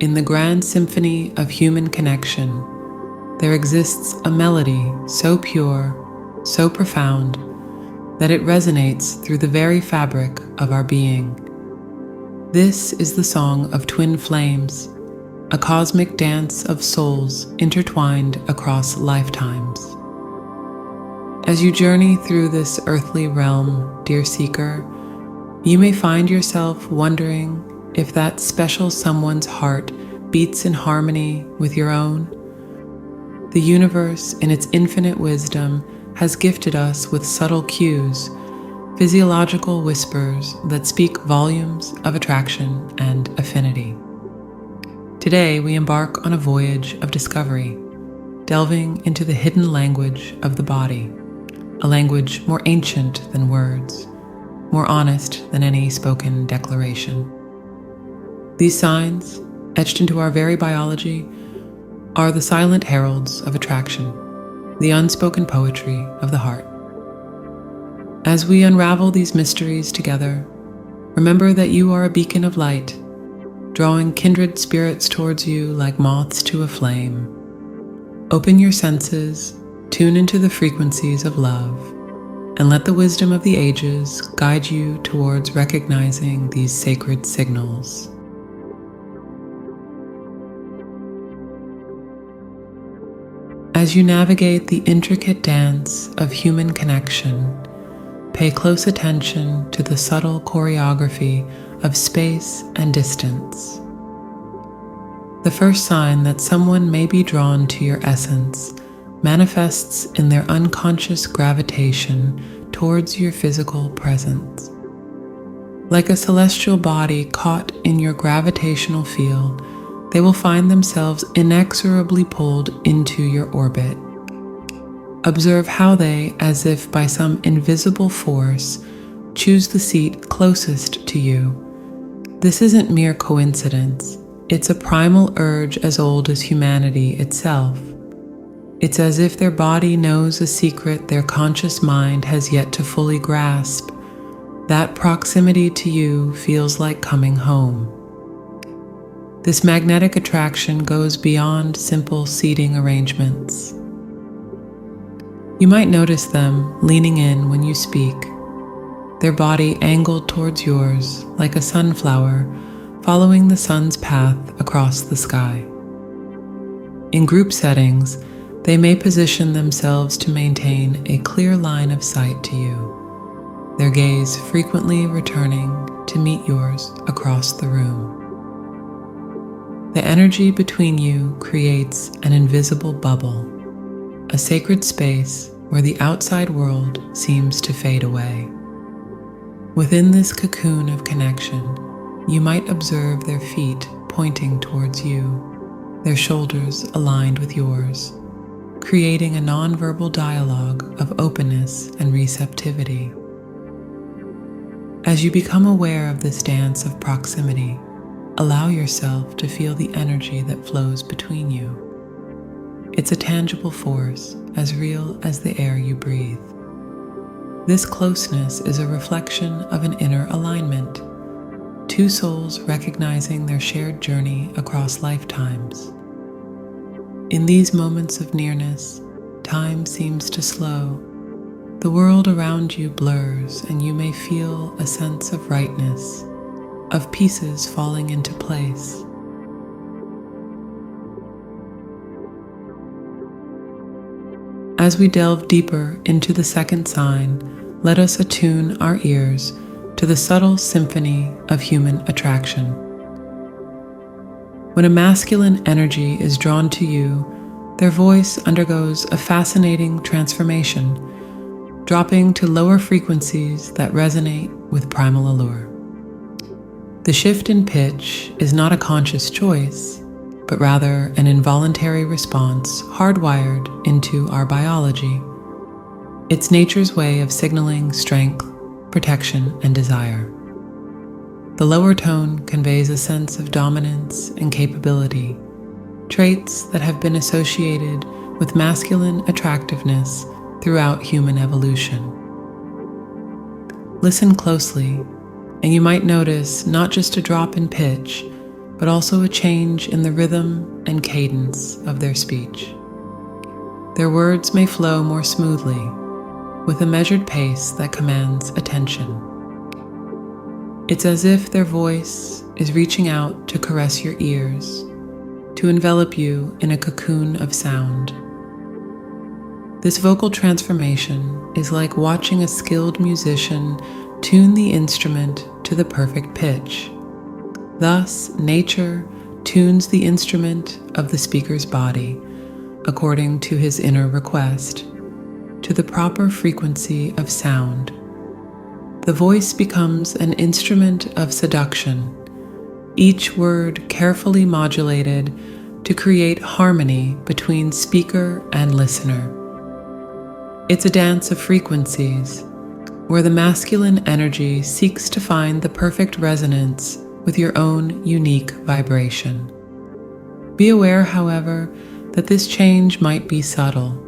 In the grand symphony of human connection, there exists a melody so pure, so profound, that it resonates through the very fabric of our being. This is the song of twin flames, a cosmic dance of souls intertwined across lifetimes. As you journey through this earthly realm, dear seeker, you may find yourself wondering if that special someone's heart beats in harmony with your own. The universe, in its infinite wisdom, has gifted us with subtle cues, physiological whispers that speak volumes of attraction and affinity. Today, we embark on a voyage of discovery, delving into the hidden language of the body, a language more ancient than words, more honest than any spoken declaration. These signs, etched into our very biology, are the silent heralds of attraction, the unspoken poetry of the heart. As we unravel these mysteries together, remember that you are a beacon of light, drawing kindred spirits towards you like moths to a flame. Open your senses, tune into the frequencies of love, and let the wisdom of the ages guide you towards recognizing these sacred signals. As you navigate the intricate dance of human connection, pay close attention to the subtle choreography of space and distance. The first sign that someone may be drawn to your essence manifests in their unconscious gravitation towards your physical presence. Like a celestial body caught in your gravitational field, they will find themselves inexorably pulled into your orbit. Observe how they, as if by some invisible force, choose the seat closest to you. This isn't mere coincidence. It's a primal urge as old as humanity itself. It's as if their body knows a secret their conscious mind has yet to fully grasp. That proximity to you feels like coming home. This magnetic attraction goes beyond simple seating arrangements. You might notice them leaning in when you speak, their body angled towards yours like a sunflower following the sun's path across the sky. In group settings, they may position themselves to maintain a clear line of sight to you, their gaze frequently returning to meet yours across the room. The energy between you creates an invisible bubble, a sacred space where the outside world seems to fade away. Within this cocoon of connection, you might observe their feet pointing towards you, their shoulders aligned with yours, creating a nonverbal dialogue of openness and receptivity. As you become aware of this dance of proximity, allow yourself to feel the energy that flows between you. It's a tangible force, as real as the air you breathe. This closeness is a reflection of an inner alignment, two souls recognizing their shared journey across lifetimes. In these moments of nearness, time seems to slow. The world around you blurs, and you may feel a sense of rightness, of pieces falling into place. As we delve deeper into the second sign, let us attune our ears to the subtle symphony of human attraction. When a masculine energy is drawn to you, their voice undergoes a fascinating transformation, dropping to lower frequencies that resonate with primal allure. The shift in pitch is not a conscious choice, but rather an involuntary response hardwired into our biology. It's nature's way of signaling strength, protection, and desire. The lower tone conveys a sense of dominance and capability, traits that have been associated with masculine attractiveness throughout human evolution. Listen closely, and you might notice not just a drop in pitch, but also a change in the rhythm and cadence of their speech. Their words may flow more smoothly, with a measured pace that commands attention. It's as if their voice is reaching out to caress your ears, to envelop you in a cocoon of sound. This vocal transformation is like watching a skilled musician tune the instrument to the perfect pitch. Thus, nature tunes the instrument of the speaker's body, according to his inner request, to the proper frequency of sound. The voice becomes an instrument of seduction, each word carefully modulated to create harmony between speaker and listener. It's a dance of frequencies, where the masculine energy seeks to find the perfect resonance with your own unique vibration. Be aware, however, that this change might be subtle.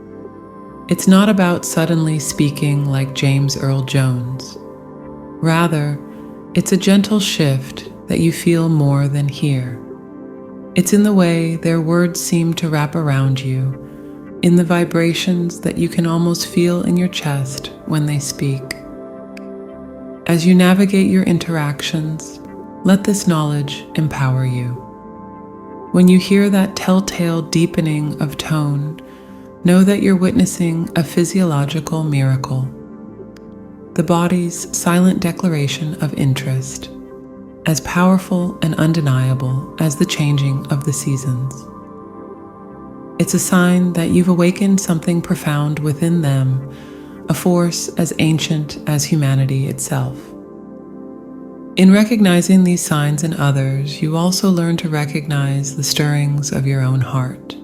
It's not about suddenly speaking like James Earl Jones. Rather, it's a gentle shift that you feel more than hear. It's in the way their words seem to wrap around you, in the vibrations that you can almost feel in your chest when they speak. As you navigate your interactions, let this knowledge empower you. When you hear that telltale deepening of tone, know that you're witnessing a physiological miracle, the body's silent declaration of interest, as powerful and undeniable as the changing of the seasons. It's a sign that you've awakened something profound within them, a force as ancient as humanity itself. In recognizing these signs in others, you also learn to recognize the stirrings of your own heart.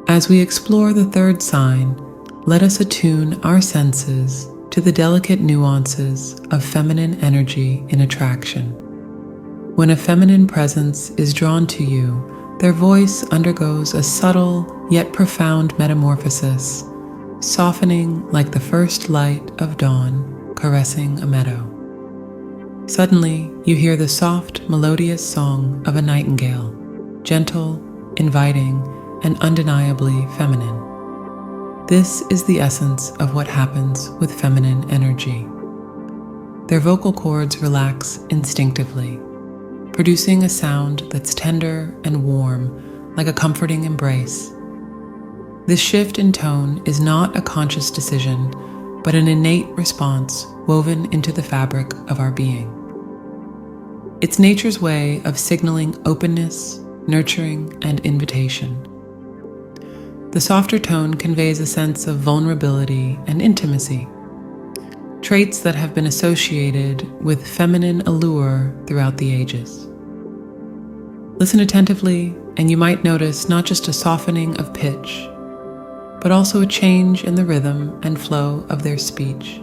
As we explore the third sign, let us attune our senses to the delicate nuances of feminine energy in attraction. When a feminine presence is drawn to you, their voice undergoes a subtle yet profound metamorphosis, softening like the first light of dawn caressing a meadow. Suddenly, you hear the soft, melodious song of a nightingale, gentle, inviting, and undeniably feminine. This is the essence of what happens with feminine energy. Their vocal cords relax instinctively, producing a sound that's tender and warm, like a comforting embrace. This shift in tone is not a conscious decision, but an innate response woven into the fabric of our being. It's nature's way of signaling openness, nurturing, and invitation. The softer tone conveys a sense of vulnerability and intimacy, traits that have been associated with feminine allure throughout the ages. Listen attentively, and you might notice not just a softening of pitch, but also a change in the rhythm and flow of their speech.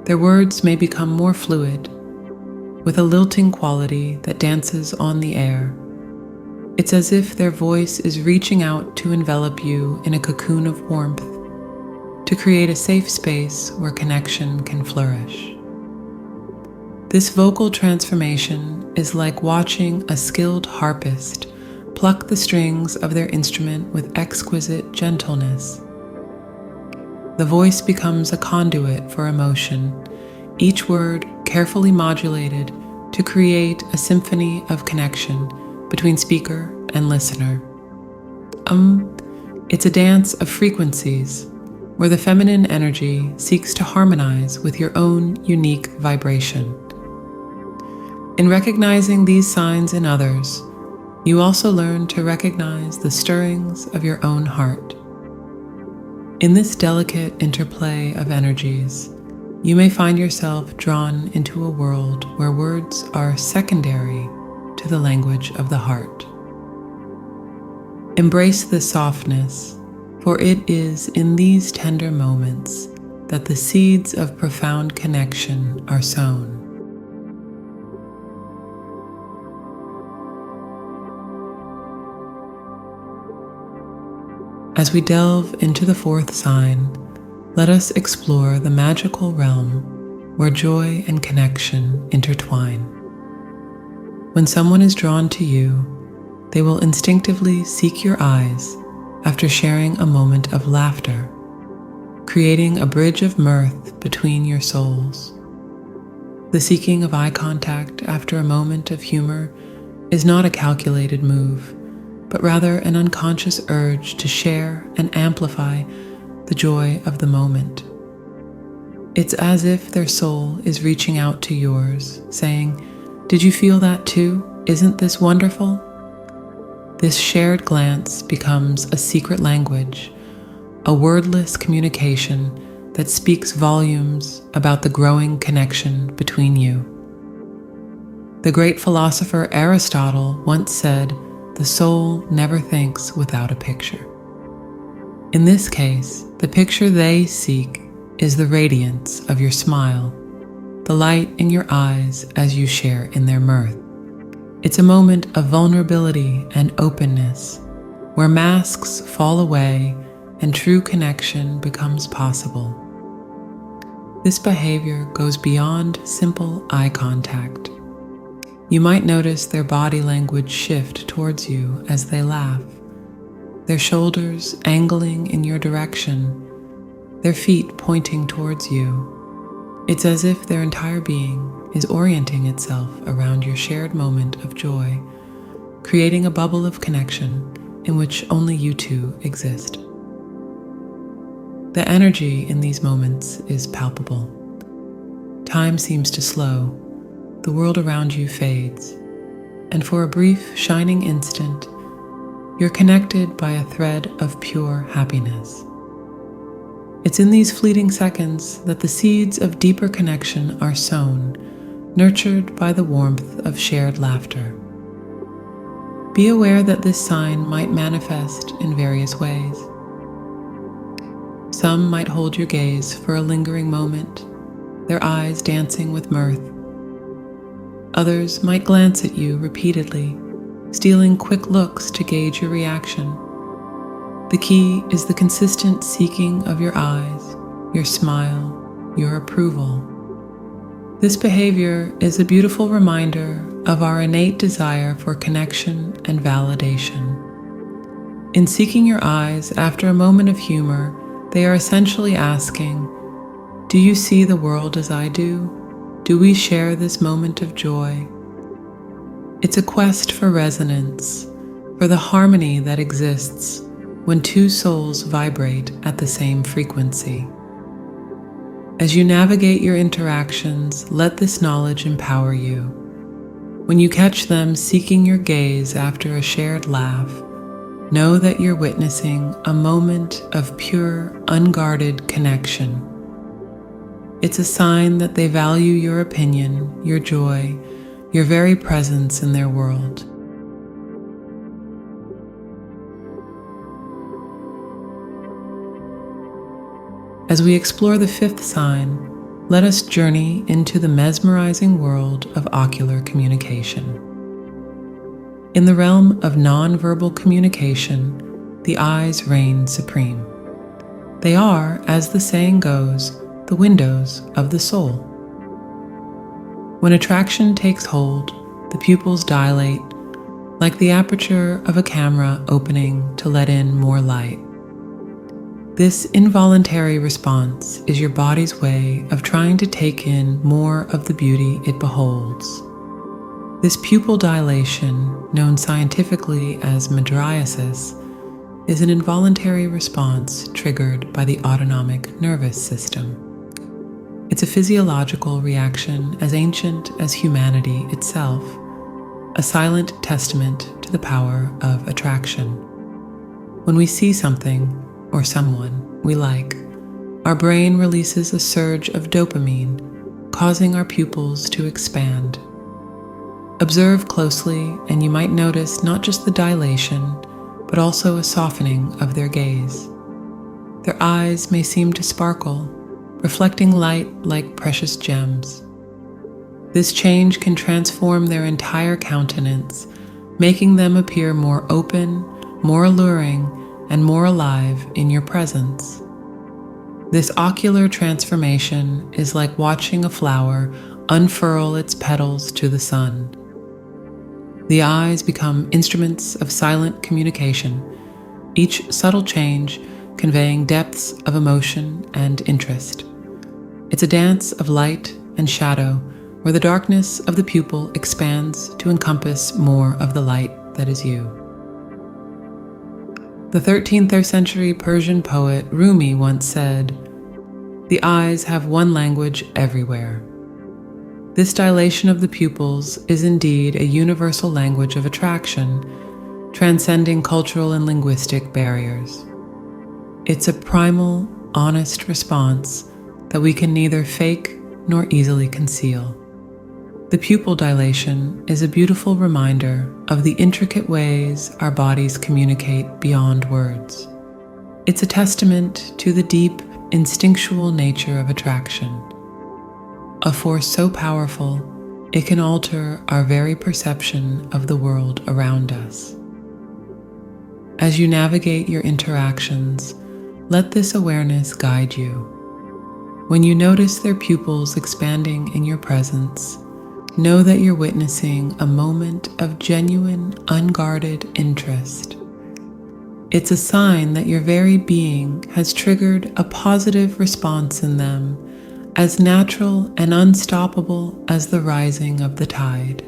Their words may become more fluid, with a lilting quality that dances on the air. It's as if their voice is reaching out to envelop you in a cocoon of warmth, to create a safe space where connection can flourish. This vocal transformation is like watching a skilled harpist pluck the strings of their instrument with exquisite gentleness. The voice becomes a conduit for emotion, each word carefully modulated to create a symphony of connection between speaker and listener. It's a dance of frequencies where the feminine energy seeks to harmonize with your own unique vibration. In recognizing these signs in others, you also learn to recognize the stirrings of your own heart. In this delicate interplay of energies, you may find yourself drawn into a world where words are secondary to the language of the heart. Embrace this softness, for it is in these tender moments that the seeds of profound connection are sown. As we delve into the fourth sign, let us explore the magical realm where joy and connection intertwine. When someone is drawn to you, they will instinctively seek your eyes after sharing a moment of laughter, creating a bridge of mirth between your souls. The seeking of eye contact after a moment of humor is not a calculated move, but rather an unconscious urge to share and amplify the joy of the moment. It's as if their soul is reaching out to yours, saying, "Did you feel that too? Isn't this wonderful?" This shared glance becomes a secret language, a wordless communication that speaks volumes about the growing connection between you. The great philosopher Aristotle once said, "The soul never thinks without a picture." In this case, the picture they seek is the radiance of your smile, the light in your eyes as you share in their mirth. It's a moment of vulnerability and openness, where masks fall away and true connection becomes possible. This behavior goes beyond simple eye contact. You might notice their body language shift towards you as they laugh, their shoulders angling in your direction, their feet pointing towards you. It's as if their entire being is orienting itself around your shared moment of joy, creating a bubble of connection in which only you two exist. The energy in these moments is palpable. Time seems to slow, the world around you fades, and for a brief, shining instant, you're connected by a thread of pure happiness. It's in these fleeting seconds that the seeds of deeper connection are sown, nurtured by the warmth of shared laughter. Be aware that this sign might manifest in various ways. Some might hold your gaze for a lingering moment, their eyes dancing with mirth. Others might glance at you repeatedly, stealing quick looks to gauge your reaction. The key is the consistent seeking of your eyes, your smile, your approval. This behavior is a beautiful reminder of our innate desire for connection and validation. In seeking your eyes after a moment of humor, they are essentially asking, "Do you see the world as I do? Do we share this moment of joy?" It's a quest for resonance, for the harmony that exists when two souls vibrate at the same frequency. As you navigate your interactions, let this knowledge empower you. When you catch them seeking your gaze after a shared laugh, know that you're witnessing a moment of pure, unguarded connection. It's a sign that they value your opinion, your joy, your very presence in their world. As we explore the fifth sign, let us journey into the mesmerizing world of ocular communication. In the realm of nonverbal communication, the eyes reign supreme. They are, as the saying goes, the windows of the soul. When attraction takes hold, the pupils dilate, like the aperture of a camera opening to let in more light. This involuntary response is your body's way of trying to take in more of the beauty it beholds. This pupil dilation, known scientifically as mydriasis, is an involuntary response triggered by the autonomic nervous system. It's a physiological reaction as ancient as humanity itself, a silent testament to the power of attraction. When we see something or someone we like, our brain releases a surge of dopamine, causing our pupils to expand. Observe closely, and you might notice not just the dilation, but also a softening of their gaze. Their eyes may seem to sparkle, reflecting light like precious gems. This change can transform their entire countenance, making them appear more open, more alluring, and more alive in your presence. This ocular transformation is like watching a flower unfurl its petals to the sun. The eyes become instruments of silent communication, each subtle change conveying depths of emotion and interest. It's a dance of light and shadow where the darkness of the pupil expands to encompass more of the light that is you. The 13th century Persian poet Rumi once said, "The eyes have one language everywhere." This dilation of the pupils is indeed a universal language of attraction, transcending cultural and linguistic barriers. It's a primal, honest response that we can neither fake nor easily conceal. The pupil dilation is a beautiful reminder of the intricate ways our bodies communicate beyond words. It's a testament to the deep, instinctual nature of attraction, a force so powerful it can alter our very perception of the world around us. As you navigate your interactions, let this awareness guide you. When you notice their pupils expanding in your presence, know that you're witnessing a moment of genuine, unguarded interest. It's a sign that your very being has triggered a positive response in them, as natural and unstoppable as the rising of the tide.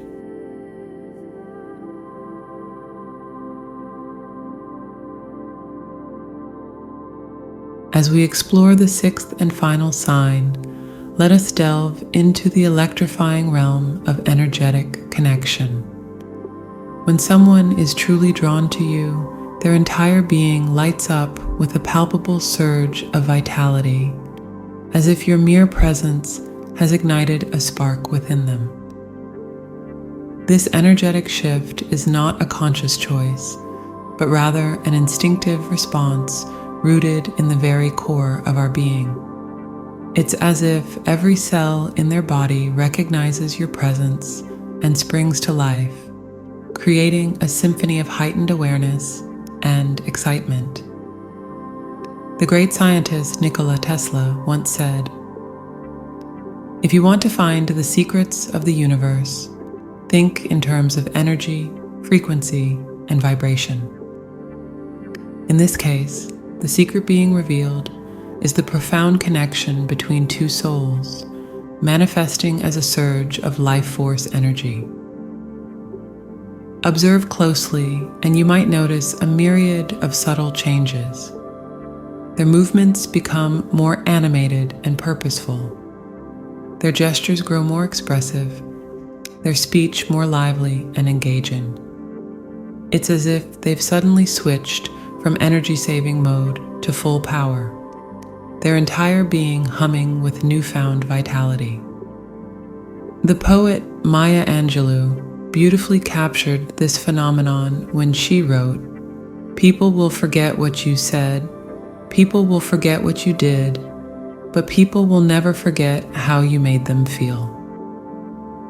As we explore the 6th and final sign, let us delve into the electrifying realm of energetic connection. When someone is truly drawn to you, their entire being lights up with a palpable surge of vitality, as if your mere presence has ignited a spark within them. This energetic shift is not a conscious choice, but rather an instinctive response rooted in the very core of our being. It's as if every cell in their body recognizes your presence and springs to life, creating a symphony of heightened awareness and excitement. The great scientist Nikola Tesla once said, "If you want to find the secrets of the universe, think in terms of energy, frequency, and vibration." In this case, the secret being revealed is the profound connection between two souls, manifesting as a surge of life force energy. Observe closely, and you might notice a myriad of subtle changes. Their movements become more animated and purposeful. Their gestures grow more expressive, their speech more lively and engaging. It's as if they've suddenly switched from energy-saving mode to full power, their entire being humming with newfound vitality. The poet Maya Angelou beautifully captured this phenomenon when she wrote, "People will forget what you said, people will forget what you did, but people will never forget how you made them feel."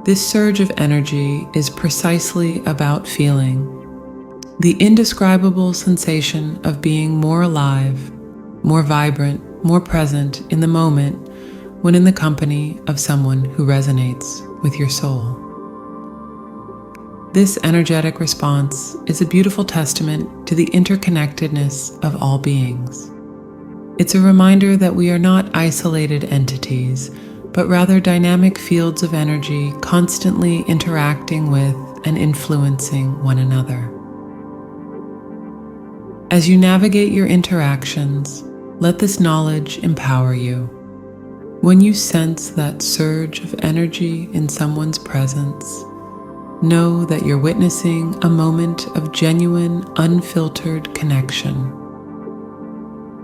This surge of energy is precisely about feeling, the indescribable sensation of being more alive, more vibrant, more present in the moment when in the company of someone who resonates with your soul. This energetic response is a beautiful testament to the interconnectedness of all beings. It's a reminder that we are not isolated entities, but rather dynamic fields of energy constantly interacting with and influencing one another. As you navigate your interactions, let this knowledge empower you. When you sense that surge of energy in someone's presence, know that you're witnessing a moment of genuine, unfiltered connection.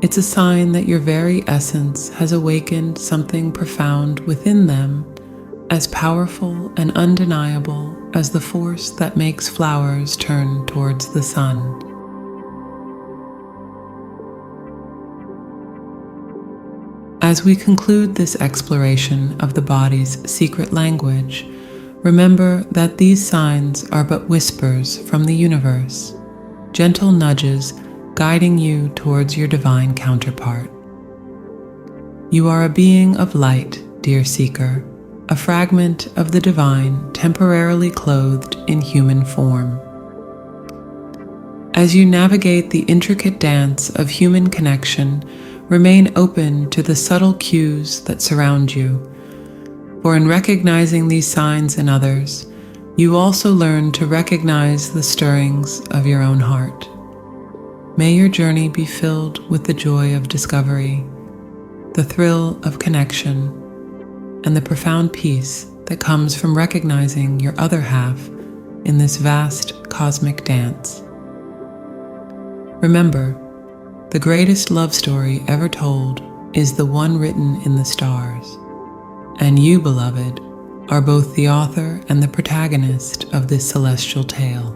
It's a sign that your very essence has awakened something profound within them, as powerful and undeniable as the force that makes flowers turn towards the sun. As we conclude this exploration of the body's secret language, remember that these signs are but whispers from the universe, gentle nudges guiding you towards your divine counterpart. You are a being of light, dear seeker, a fragment of the divine temporarily clothed in human form. As you navigate the intricate dance of human connection, remain open to the subtle cues that surround you, for in recognizing these signs in others, you also learn to recognize the stirrings of your own heart. May your journey be filled with the joy of discovery, the thrill of connection, and the profound peace that comes from recognizing your other half in this vast cosmic dance. Remember, the greatest love story ever told is the one written in the stars, and you, beloved, are both the author and the protagonist of this celestial tale.